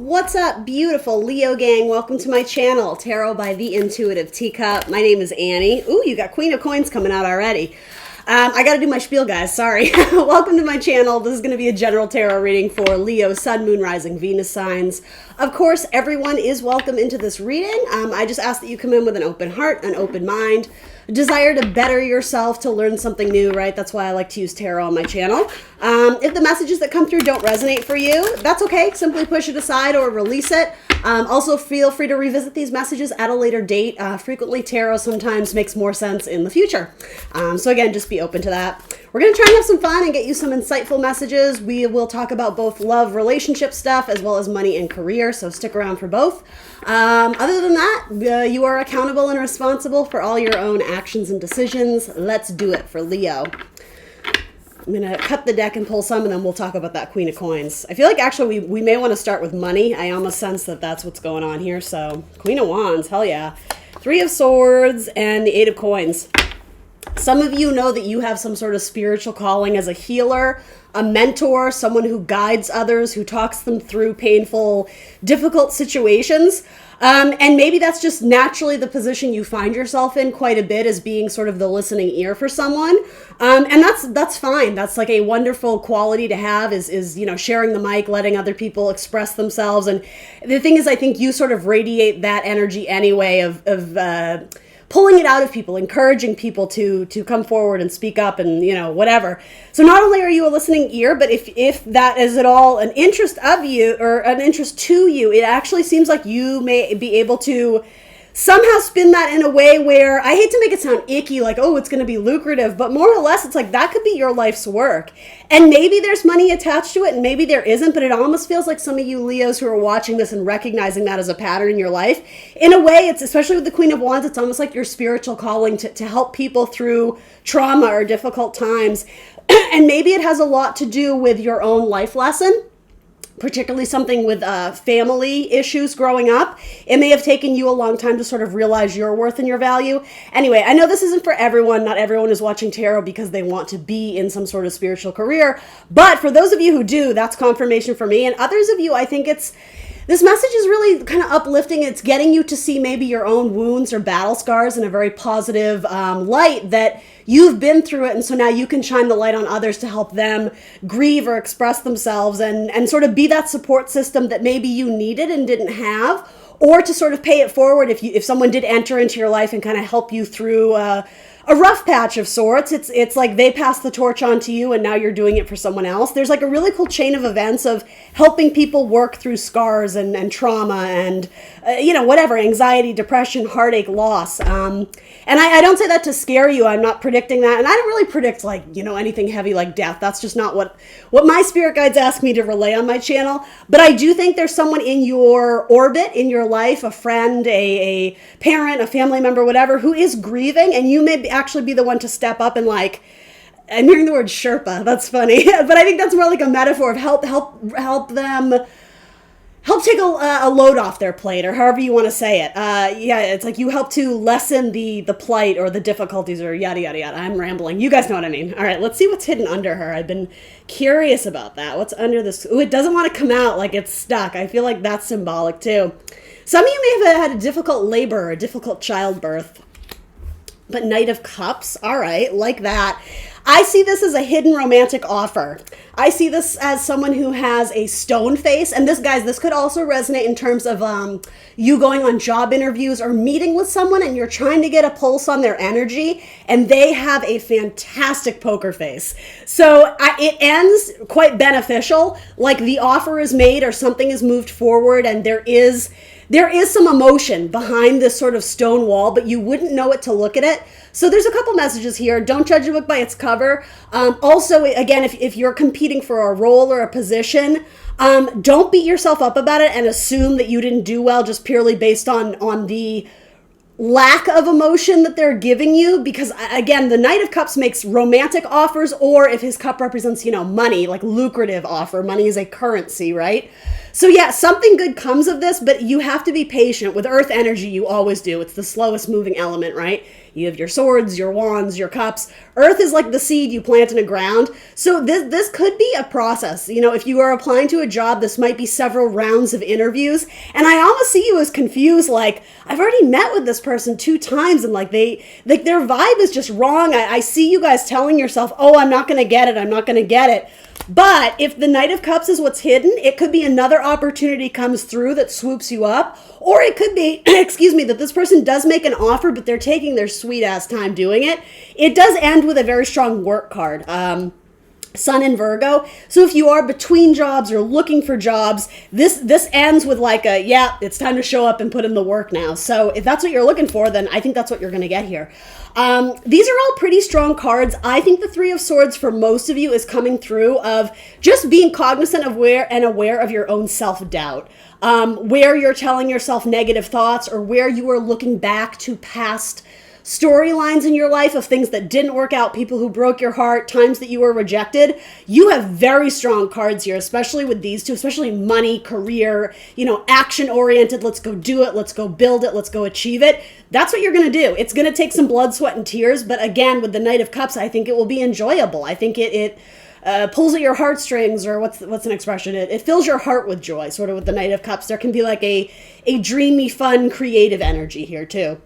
What's up, beautiful Leo gang? Welcome to my channel, Tarot by the Intuitive Teacup. My name is Annie. Ooh, you got Queen of Coins coming out already. I gotta do my spiel, guys. Sorry. Welcome to my channel. This is going to be a general tarot reading for Leo, Sun, Moon, Rising, Venus signs. Of course, everyone is welcome into this reading. I just ask that you come in with an open heart, an open mind, a desire to better yourself, to learn something new, right? That's why I like to use tarot on my channel. If the messages that come through don't resonate for you, that's okay. Simply push it aside or release it. Also, feel free to revisit these messages at a later date. Frequently, tarot sometimes makes more sense in the future. So again, just be open to that. We're going to try and have some fun and get you some insightful messages. We will talk about both love, relationship stuff, as well as money and career, so stick around for both. Other than that, you are accountable and responsible for all your own actions and decisions. Let's do it for Leo. I'm going to cut the deck and pull some, and then we'll talk about that Queen of Coins. I feel like actually we may want to start with money. I almost sense that that's what's going on here. So Queen of Wands, hell yeah. Three of Swords and the Eight of Coins. Some of you know that you have some sort of spiritual calling as a healer, a mentor, someone who guides others, who talks them through painful, difficult situations. And maybe that's just naturally the position you find yourself in quite a bit, as being sort of the listening ear for someone. And that's fine. That's like a wonderful quality to have, is you know, sharing the mic, letting other people express themselves. And the thing is, I think you sort of radiate that energy anyway of pulling it out of people, encouraging people to come forward and speak up and, you know, whatever. So not only are you a listening ear, but if that is at all an interest of you or an interest to you, it actually seems like you may be able to somehow spin that in a way where, I hate to make it sound icky, like, oh, it's going to be lucrative, but more or less it's like that could be your life's work. And maybe there's money attached to it and maybe there isn't, but it almost feels like some of you Leos who are watching this and recognizing that as a pattern in your life, in a way, it's, especially with the Queen of Wands, it's almost like your spiritual calling to help people through trauma or difficult times. And maybe it has a lot to do with your own life lesson, particularly something with family issues growing up. It may have taken you a long time to sort of realize your worth and your value. Anyway, I know this isn't for everyone. Not everyone is watching tarot because they want to be in some sort of spiritual career. But for those of you who do, that's confirmation for me. And others of you, I think this message is really kind of uplifting. It's getting you to see maybe your own wounds or battle scars in a very positive light, that you've been through it, and so now you can shine the light on others to help them grieve or express themselves and sort of be that support system that maybe you needed and didn't have, or to sort of pay it forward if someone did enter into your life and kind of help you through a rough patch of sorts. It's like they passed the torch on to you and now you're doing it for someone else. There's like a really cool chain of events of helping people work through scars and trauma and, you know, whatever, anxiety, depression, heartache, loss. And I don't say that to scare you. I'm not predicting that. And I don't really predict, like, you know, anything heavy like death. That's just not what my spirit guides ask me to relay on my channel. But I do think there's someone in your orbit, in your life, a friend, a parent, a family member, whatever, who is grieving, and you may actually be the one to step up and, like, I'm hearing the word Sherpa. That's funny. But I think that's more like a metaphor of help take a load off their plate, or however you want to say it. Yeah, it's like you help to lessen the plight or the difficulties or yada, yada, yada. I'm rambling. You guys know what I mean. All right, let's see what's hidden under her. I've been curious about that. What's under this? Ooh, it doesn't want to come out, like it's stuck. I feel like that's symbolic too. Some of you may have had a difficult labor or a difficult childbirth. But Knight of Cups, all right, like that. I see this as a hidden romantic offer. I see this as someone who has a stone face. And this, guys, this could also resonate in terms of you going on job interviews or meeting with someone and you're trying to get a pulse on their energy and they have a fantastic poker face. So it ends quite beneficial, like the offer is made or something is moved forward and there is some emotion behind this sort of stone wall, but you wouldn't know it to look at it. So there's a couple messages here. Don't judge a book by its cover. Also, again, if you're competing for a role or a position, don't beat yourself up about it and assume that you didn't do well just purely based on the lack of emotion that they're giving you, because again, the Knight of Cups makes romantic offers, or if his cup represents, you know, money, like lucrative offer, money is a currency, right? So yeah, something good comes of this, but you have to be patient. With earth energy, you always do. It's the slowest moving element, right? You have your swords, your wands, your cups. Earth is like the seed you plant in the ground. So this could be a process. You know, if you are applying to a job, this might be several rounds of interviews. And I almost see you as confused, like, I've already met with this person 2 times and like their vibe is just wrong. I see you guys telling yourself, oh, I'm not going to get it. I'm not going to get it. But if the Knight of Cups is what's hidden, it could be another opportunity comes through that swoops you up. Or it could be, excuse me, that this person does make an offer, but they're taking their sweet ass time doing it. It does end with a very strong work card. Sun in Virgo. So if you are between jobs or looking for jobs, this ends with like a, yeah, it's time to show up and put in the work now. So if that's what you're looking for, then I think that's what you're going to get here. These are all pretty strong cards. I think the Three of Swords for most of you is coming through of just being cognizant of aware of your own self-doubt. Where you're telling yourself negative thoughts or where you are looking back to past storylines in your life of things that didn't work out, people who broke your heart, times that you were rejected. You have very strong cards here, especially with these two, especially money, career, you know, action oriented. Let's go do it. Let's go build it. Let's go achieve it. That's what you're going to do. It's going to take some blood, sweat, and tears. But again, with the Knight of Cups, I think it will be enjoyable. I think it pulls at your heartstrings, or what's an expression? It fills your heart with joy, sort of with the Knight of Cups. There can be like a dreamy, fun, creative energy here too.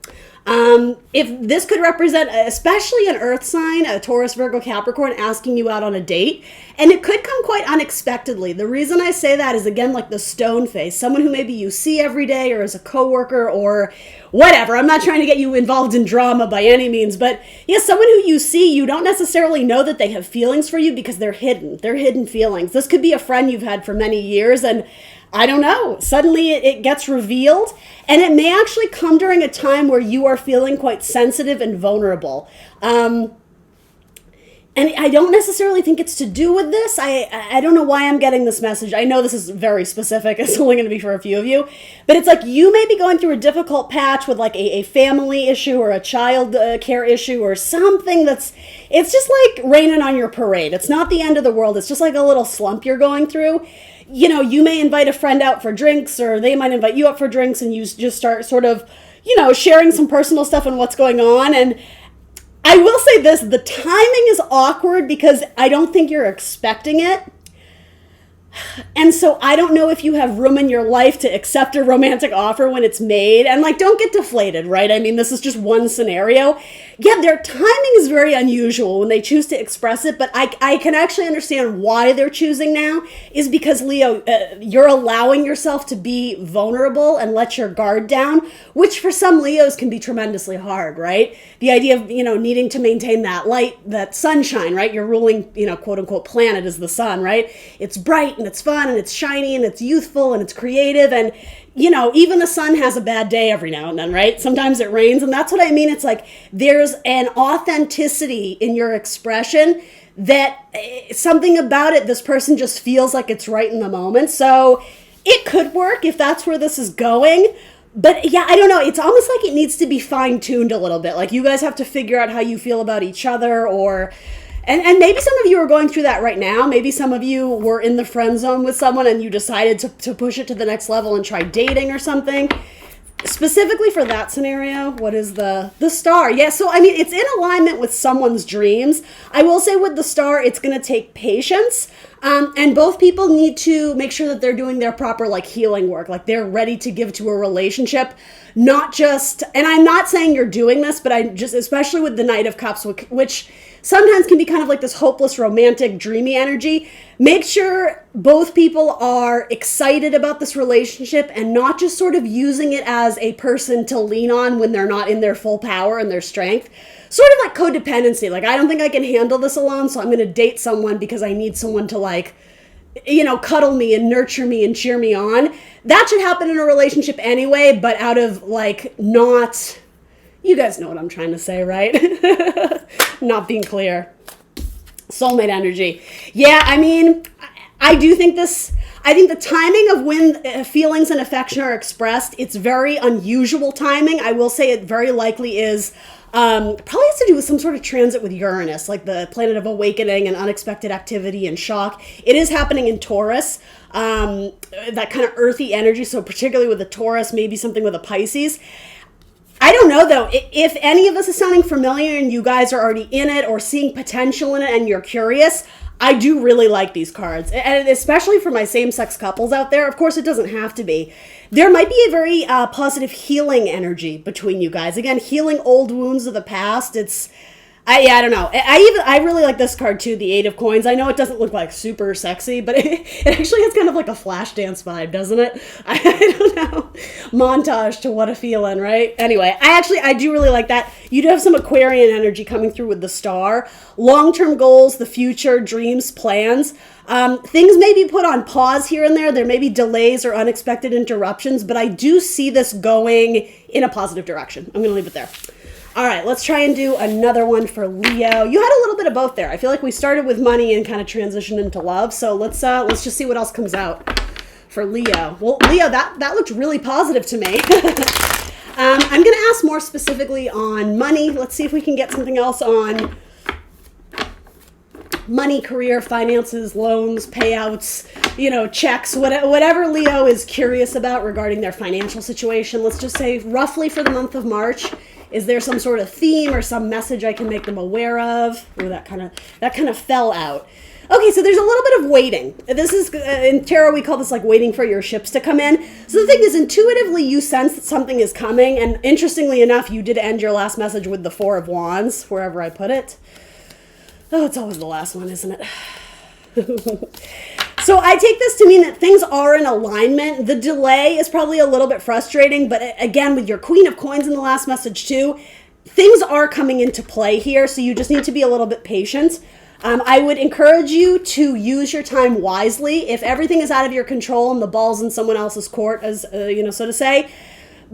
If this could represent, especially an earth sign, a Taurus, Virgo, Capricorn, asking you out on a date, and it could come quite unexpectedly. The reason I say that is, again, like the stone face, someone who maybe you see every day or as a coworker or whatever. I'm not trying to get you involved in drama by any means, but yeah, someone who you see, you don't necessarily know that they have feelings for you because they're hidden. They're hidden feelings. This could be a friend you've had for many years, and I don't know, suddenly it gets revealed, and it may actually come during a time where you are feeling quite sensitive and vulnerable. And I don't necessarily think it's to do with this. I don't know why I'm getting this message. I know this is very specific. It's only going to be for a few of you. But it's like you may be going through a difficult patch with like a family issue or a child care issue or something it's just like raining on your parade. It's not the end of the world. It's just like a little slump you're going through. You know, you may invite a friend out for drinks, or they might invite you out for drinks, and you just start sort of, you know, sharing some personal stuff and what's going on. And I will say this, the timing is awkward because I don't think you're expecting it. And so I don't know if you have room in your life to accept a romantic offer when it's made. And like, don't get deflated, right? I mean, this is just one scenario. Yeah, their timing is very unusual when they choose to express it, but I can actually understand why they're choosing now is because, Leo, you're allowing yourself to be vulnerable and let your guard down, which for some Leos can be tremendously hard, right? The idea of, you know, needing to maintain that light, that sunshine, right? Your ruling, you know, quote unquote planet is the sun, right? It's bright and it's fun and it's shiny and it's youthful and it's creative, and you know, even the sun has a bad day every now and then, right? Sometimes it rains, and that's what I mean. It's like there's an authenticity in your expression that something about it, this person just feels like it's right in the moment. So it could work if that's where this is going. But yeah, I don't know. It's almost like it needs to be fine-tuned a little bit. Like you guys have to figure out how you feel about each other, or and maybe some of you are going through that right now. Maybe some of you were in the friend zone with someone and you decided to push it to the next level and try dating or something. Specifically for that scenario, what is the star? Yeah, so I mean, it's in alignment with someone's dreams. I will say with the star, it's going to take patience. And both people need to make sure that they're doing their proper like healing work, like they're ready to give to a relationship, not just, and I'm not saying you're doing this, but I just, especially with the Knight of Cups, which sometimes can be kind of like this hopeless, romantic, dreamy energy. Make sure both people are excited about this relationship and not just sort of using it as a person to lean on when they're not in their full power and their strength. Sort of like codependency. Like, I don't think I can handle this alone, so I'm going to date someone because I need someone to like, you know, cuddle me and nurture me and cheer me on. That should happen in a relationship anyway, but out of like not, you guys know what I'm trying to say, right? Not being clear. Soulmate energy. Yeah, I mean, I do think I think the timing of when feelings and affection are expressed, it's very unusual timing. I will say it very likely is Probably has to do with some sort of transit with Uranus, like the planet of awakening and unexpected activity and shock. It is happening in Taurus, that kind of earthy energy. So particularly with the Taurus, maybe something with a Pisces. I don't know though, if any of this is sounding familiar and you guys are already in it or seeing potential in it and you're curious, I do really like these cards, and especially for my same-sex couples out there. Of course, it doesn't have to be. There might be a very positive healing energy between you guys. Again, healing old wounds of the past. I don't know. I really like this card too, the Eight of Coins. I know it doesn't look like super sexy, but it actually has kind of like a flash dance vibe, doesn't it? I don't know. Montage to What a Feeling, right? Anyway, I do really like that. You do have some Aquarian energy coming through with the star. Long-term goals, the future, dreams, plans. Things may be put on pause here and there. There may be delays or unexpected interruptions, but I do see this going in a positive direction. I'm going to leave it there. All right, let's try and do another one for Leo. You had a little bit of both there. I feel like we started with money and kind of transitioned into love. So let's just see what else comes out for Leo. Well, Leo, that looked really positive to me. I'm going to ask more specifically on money. Let's see if we can get something else on money, career, finances, loans, payouts, checks, whatever Leo is curious about regarding their financial situation. Let's just say roughly for the month of March. Is there some sort of theme or some message I can make them aware of? Or that kind of fell out. Okay, so there's a little bit of waiting. This is, in tarot, we call this like waiting for your ships to come in. So the thing is, intuitively, you sense that something is coming. And interestingly enough, you did end your last message with the Four of Wands, wherever I put it. Oh, it's always the last one, isn't it? So I take this to mean that things are in alignment. The delay is probably a little bit frustrating, but again, with your Queen of Coins in the last message too, things are coming into play here, so you just need to be a little bit patient. I would encourage you to use your time wisely. If everything is out of your control and the ball's in someone else's court, as so to say,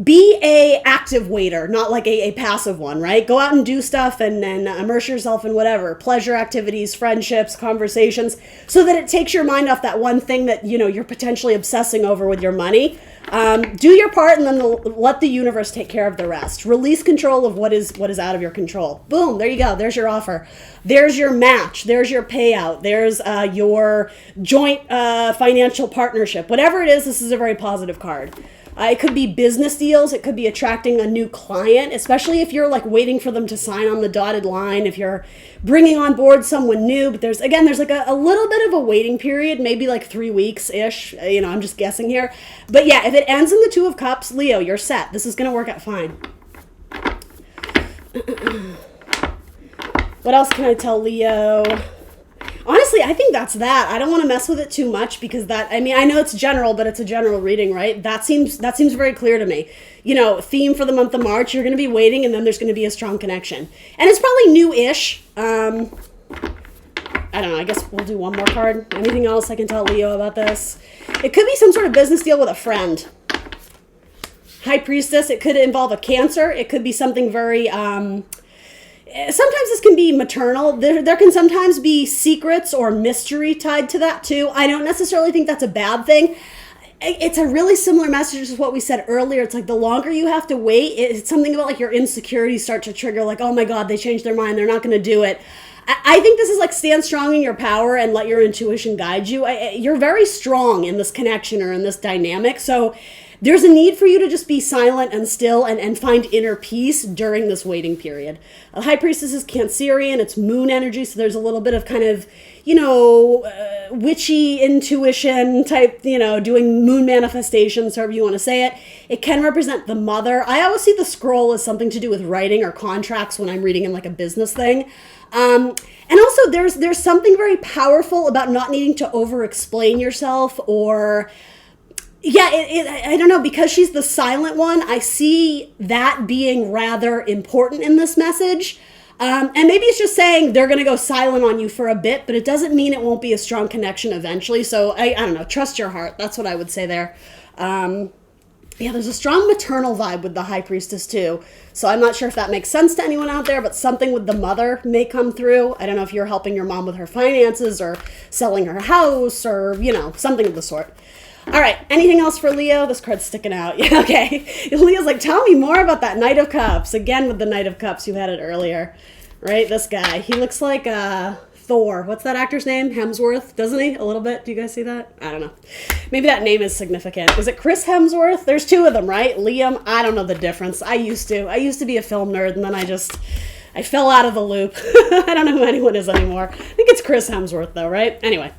be a active waiter, not like a passive one, right? Go out and do stuff and immerse yourself in whatever, pleasure activities, friendships, conversations, so that it takes your mind off that one thing that, you're potentially obsessing over with your money. Do your part and then let the universe take care of the rest. Release control of what is out of your control. Boom, there you go. There's your offer. There's your match. There's your payout. There's your joint financial partnership. Whatever it is, this is a very positive card. It could be business deals. It could be attracting a new client, especially if you're like waiting for them to sign on the dotted line, if you're bringing on board someone new. But there's like a little bit of a waiting period, maybe like 3 weeks-ish. I'm just guessing here. But yeah, if it ends in the Two of Cups, Leo, you're set. This is going to work out fine. What else can I tell Leo? Honestly, I think that's that. I don't want to mess with it too much because I know it's general, but it's a general reading, right? That seems very clear to me. Theme for the month of March, you're going to be waiting and then there's going to be a strong connection. And it's probably new-ish. I don't know. I guess we'll do one more card. Anything else I can tell Leo about this? It could be some sort of business deal with a friend. High Priestess, it could involve a Cancer. It could be something very... sometimes this can be maternal. There can sometimes be secrets or mystery tied to that too. I don't necessarily think that's a bad thing. It's a really similar message to what we said earlier. It's like the longer you have to wait, it's something about like your insecurities start to trigger like, oh my God, they changed their mind. They're not going to do it. I think this is like stand strong in your power and let your intuition guide you. You're very strong in this connection or in this dynamic. So there's a need for you to just be silent and still and find inner peace during this waiting period. A High Priestess is Cancerian. It's moon energy, so there's a little bit of kind of, witchy intuition type, doing moon manifestations, however you want to say it. It can represent the mother. I always see the scroll as something to do with writing or contracts when I'm reading in like a business thing. And also there's something very powerful about not needing to over-explain yourself or... Yeah, I don't know, because she's the silent one, I see that being rather important in this message. And maybe it's just saying they're going to go silent on you for a bit, but it doesn't mean it won't be a strong connection eventually. So I don't know, trust your heart. That's what I would say there. Yeah, there's a strong maternal vibe with the High Priestess too. So I'm not sure if that makes sense to anyone out there, but something with the mother may come through. I don't know if you're helping your mom with her finances or selling her house or, something of the sort. All right, anything else for Leo? This card's sticking out. Yeah, okay. Leo's like, tell me more about that Knight of Cups. Again, with the Knight of Cups, you had it earlier. Right, this guy. He looks like Thor. What's that actor's name? Hemsworth, doesn't he? A little bit. Do you guys see that? I don't know. Maybe that name is significant. Is it Chris Hemsworth? There's two of them, right? Liam. I don't know the difference. I used to be a film nerd, and then I fell out of the loop. I don't know who anyone is anymore. I think it's Chris Hemsworth, though, right? Anyway.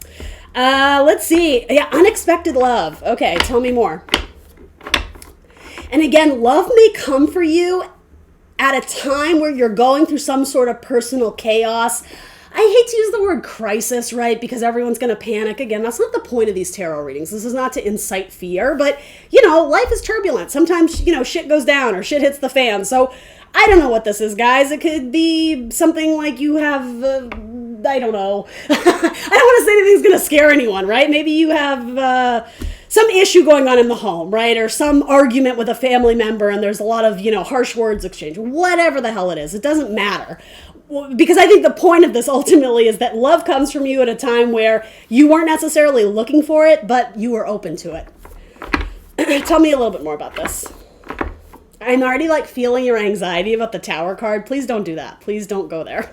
Let's see. Yeah, unexpected love. Okay, tell me more. And again, love may come for you at a time where you're going through some sort of personal chaos. I hate to use the word crisis, right? Because everyone's going to panic. Again, that's not the point of these tarot readings. This is not to incite fear, but, life is turbulent. Sometimes, shit gogoes down or shit hits the fan. So I don't know what this is, guys. It could be something like you have, I don't know. I don't want to say anything's going to scare anyone, right? Maybe you have some issue going on in the home, right? Or some argument with a family member and there's a lot of, harsh words exchanged. Whatever the hell it is. It doesn't matter. Because I think the point of this ultimately is that love comes from you at a time where you weren't necessarily looking for it, but you were open to it. Tell me a little bit more about this. I'm already feeling your anxiety about the Tower card. Please don't do that. Please don't go there.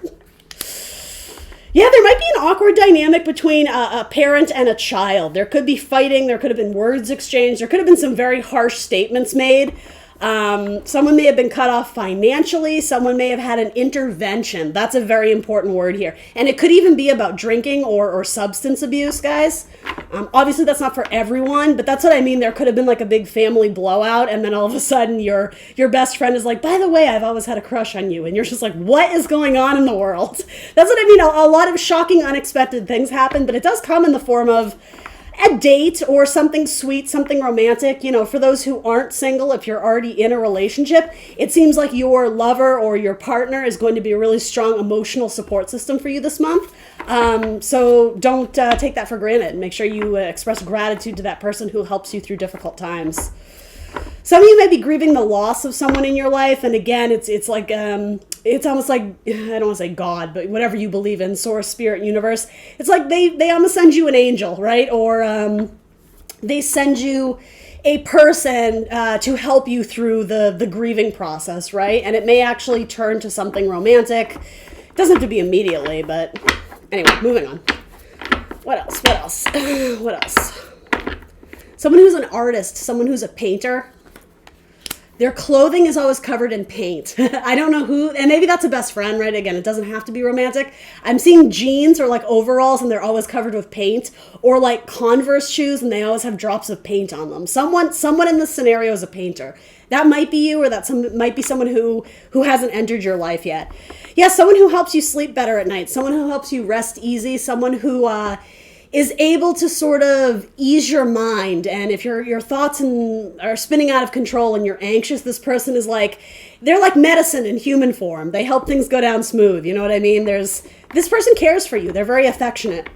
Yeah, there might be an awkward dynamic between a parent and a child. There could be fighting. There could have been words exchanged. There could have been some very harsh statements made. Someone may have been cut off financially. Someone may have had an intervention. That's a very important word here. And it could even be about drinking or substance abuse, guys. Obviously, that's not for everyone, but that's what I mean. There could have been a big family blowout, and then all of a sudden your best friend is like, by the way, I've always had a crush on you. And you're just like, what is going on in the world? That's what I mean. A lot of shocking, unexpected things happen, but it does come in the form of a date or something sweet, something romantic. For those who aren't single, if you're already in a relationship, it seems like your lover or your partner is going to be a really strong emotional support system for you this month. So don't take that for granted. Make sure you express gratitude to that person who helps you through difficult times. Some of you may be grieving the loss of someone in your life, and again, it's like it's almost like, I don't want to say God, but whatever you believe in, source, spirit, universe. It's like they almost send you an angel, right? Or they send you a person to help you through the grieving process, right? And it may actually turn to something romantic. It doesn't have to be immediately, but anyway, moving on. What else? What else? Someone who's an artist, someone who's a painter, their clothing is always covered in paint. I don't know who, and maybe that's a best friend, right? Again, it doesn't have to be romantic. I'm seeing jeans or overalls and they're always covered with paint, or Converse shoes and they always have drops of paint on them. Someone in this scenario is a painter. That might be you, or might be someone who hasn't entered your life yet. Yeah, someone who helps you sleep better at night, someone who helps you rest easy, someone who is able to sort of ease your mind. And if your thoughts are spinning out of control and you're anxious, this person is they're like medicine in human form. They help things go down smooth. You know what I mean? This person cares for you. They're very affectionate.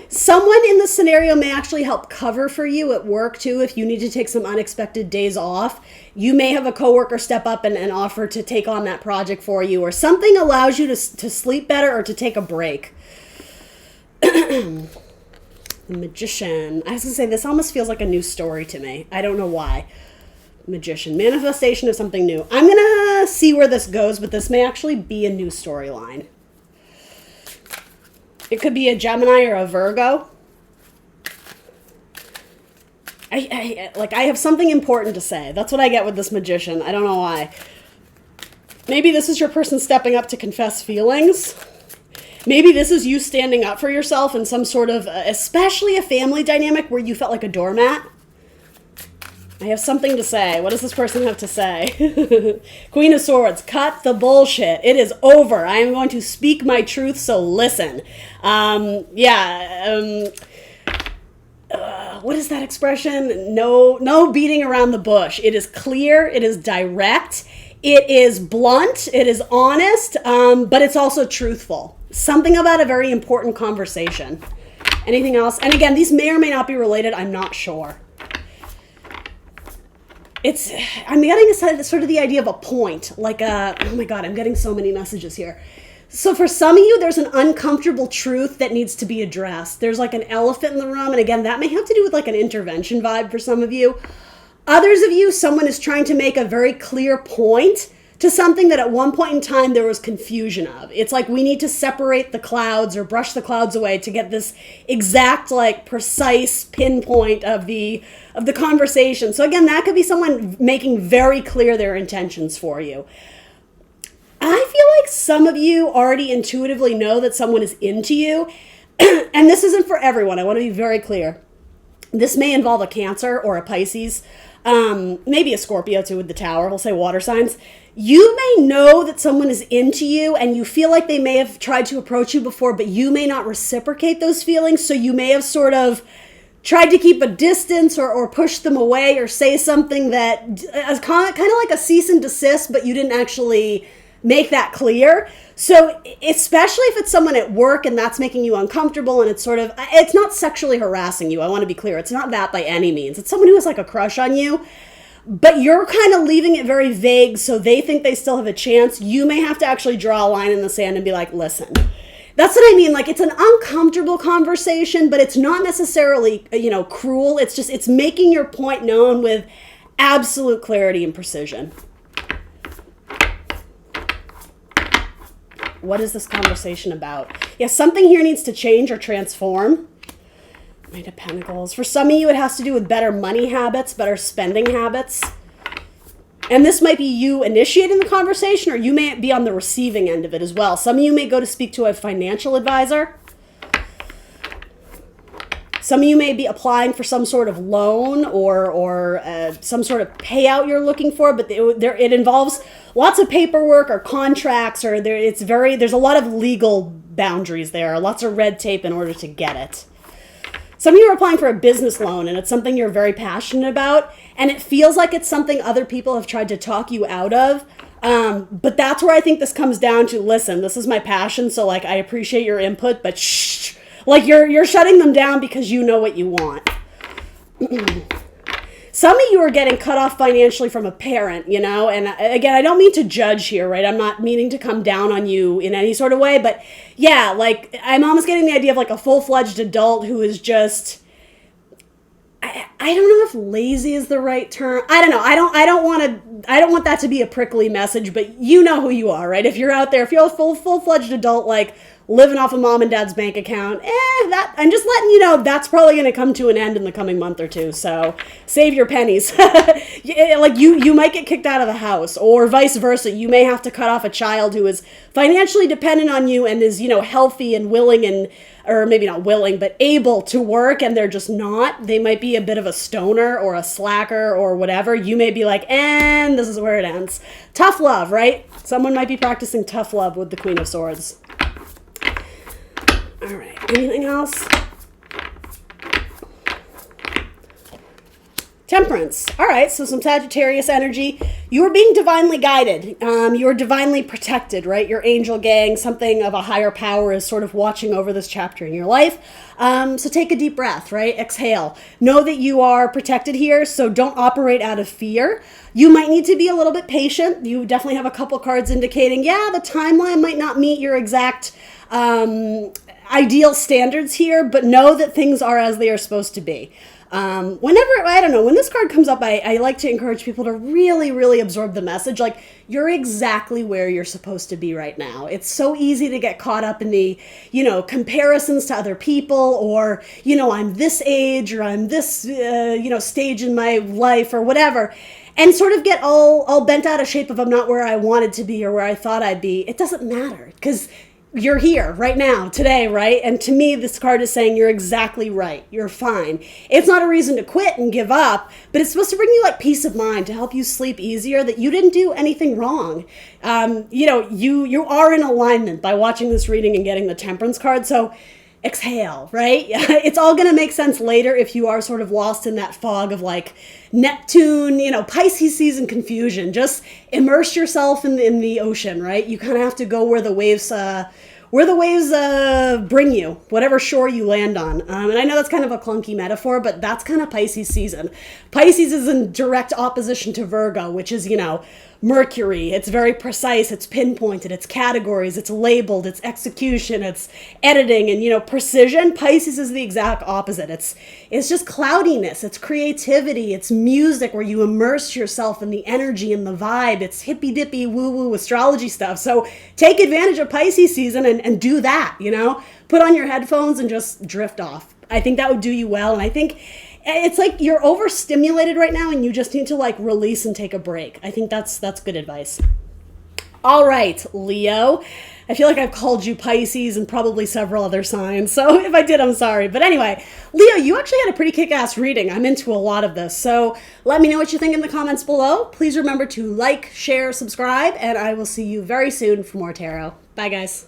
Someone in this scenario may actually help cover for you at work too if you need to take some unexpected days off. You may have a coworker step up and offer to take on that project for you, or something allows you to sleep better or to take a break. The Magician. I was going to say, this almost feels like a new story to me. I don't know why. Magician. Manifestation of something new. I'm going to see where this goes, but this may actually be a new storyline. It could be a Gemini or a Virgo. I have something important to say. That's what I get with this Magician. I don't know why. Maybe this is your person stepping up to confess feelings. Maybe this is you standing up for yourself in some sort of, especially a family dynamic where you felt like a doormat. I have something to say. What does this person have to say? Queen of Swords. Cut the bullshit. It is over. I am going to speak my truth, so listen. What is that expression? No beating around the bush. It is clear. It is direct. It is blunt. It is honest, but it's also truthful. Something about a very important conversation. Anything else? And again, these may or may not be related. I'm not sure. I'm getting sort of the idea of a point, oh my God, I'm getting so many messages here. So for some of you, there's an uncomfortable truth that needs to be addressed. There's like an elephant in the room. And again, that may have to do with like an intervention vibe for some of you. Others of you, someone is trying to make a very clear point to something that at one point in time there was confusion of. It's like we need to separate the clouds or brush the clouds away to get this exact, like, precise pinpoint of the conversation. So again, that could be someone making very clear their intentions for you. I feel like some of you already intuitively know that someone is into you. And this isn't for everyone. I want to be very clear. This may involve a Cancer or a Pisces, maybe a Scorpio too with the Tower. We'll say water signs. You may know that someone is into you and you feel like they may have tried to approach you before, but you may not reciprocate those feelings. So you may have sort of tried to keep a distance or push them away or say something that is kind of like a cease and desist, but you didn't actually make that clear. So especially if it's someone at work and that's making you uncomfortable and it's not sexually harassing you. I want to be clear. It's not that by any means. It's someone who has like a crush on you, but you're kind of leaving it very vague so they think they still have a chance. You may have to actually draw a line in the sand and be like, listen, that's what I mean. Like, it's an uncomfortable conversation, but it's not necessarily, cruel. It's making your point known with absolute clarity and precision. What is this conversation about? Yeah, something here needs to change or transform. Knight of Pentacles. For some of you, it has to do with better money habits, better spending habits. And this might be you initiating the conversation, or you may be on the receiving end of it as well. Some of you may go to speak to a financial advisor. Some of you may be applying for some sort of loan or some sort of payout you're looking for, but it involves lots of paperwork or contracts, or there's a lot of legal boundaries there, lots of red tape in order to get it. Some of you are applying for a business loan and it's something you're very passionate about, and it feels like it's something other people have tried to talk you out of. But that's where I think this comes down to, listen, this is my passion, so like I appreciate your input, but shh. Like you're shutting them down because you know what you want. Some of you are getting cut off financially from a parent, and again, I don't mean to judge here, right? I'm not meaning to come down on you in any sort of way, but yeah, like I'm almost getting the idea of like a full-fledged adult who is just, I don't know if lazy is the right term. I don't know. I don't want that to be a prickly message, but you know who you are, right? If you're out there, if you're a full-fledged adult, like living off of mom and dad's bank account, I'm just letting you know that's probably going to come to an end in the coming month or two. So save your pennies. Like you might get kicked out of the house, or vice versa. You may have to cut off a child who is financially dependent on you and is, healthy and willing or maybe not willing, but able to work, and they're just not. They might be a bit of a stoner or a slacker or whatever. You may be like, and this is where it ends. Tough love, right? Someone might be practicing tough love with the Queen of Swords. All right, anything else? Temperance. All right, so some Sagittarius energy. You're being divinely guided. You're divinely protected, right? Your angel gang, something of a higher power is sort of watching over this chapter in your life. So take a deep breath, right? Exhale. Know that you are protected here, so don't operate out of fear. You might need to be a little bit patient. You definitely have a couple cards indicating, the timeline might not meet your exact ideal standards here, but know that things are as they are supposed to be. When this card comes up, I like to encourage people to really, really absorb the message. Like, you're exactly where you're supposed to be right now. It's so easy to get caught up in the, comparisons to other people, or, I'm this age, or I'm this, stage in my life, or whatever, and sort of get all bent out of shape if I'm not where I wanted to be or where I thought I'd be. It doesn't matter, because you're here right now, today, right? And to me, this card is saying you're exactly right. You're fine. It's not a reason to quit and give up, but it's supposed to bring you like peace of mind, to help you sleep easier, that you didn't do anything wrong. You are in alignment by watching this reading and getting the Temperance card. So exhale, right? It's all going to make sense later if you are sort of lost in that fog of like Neptune, Pisces season confusion. Just immerse yourself in the ocean, right? You kind of have to go where the waves bring you, whatever shore you land on. And I know that's kind of a clunky metaphor, but that's kind of Pisces season. Pisces is in direct opposition to Virgo, which is, Mercury. It's very precise, it's pinpointed, it's categories, it's labeled, it's execution, it's editing, and precision. Pisces is the exact opposite. It's just cloudiness, it's creativity, it's music where you immerse yourself in the energy and the vibe. It's hippy dippy woo woo astrology stuff. So take advantage of Pisces season and do that, put on your headphones and just drift off. I think that would do you well. And I think it's like you're overstimulated right now and you just need to release and take a break. I think that's good advice. All right, Leo. I feel like I've called you Pisces and probably several other signs. So if I did, I'm sorry. But anyway, Leo, you actually had a pretty kick-ass reading. I'm into a lot of this. So let me know what you think in the comments below. Please remember to like, share, subscribe, and I will see you very soon for more tarot. Bye, guys.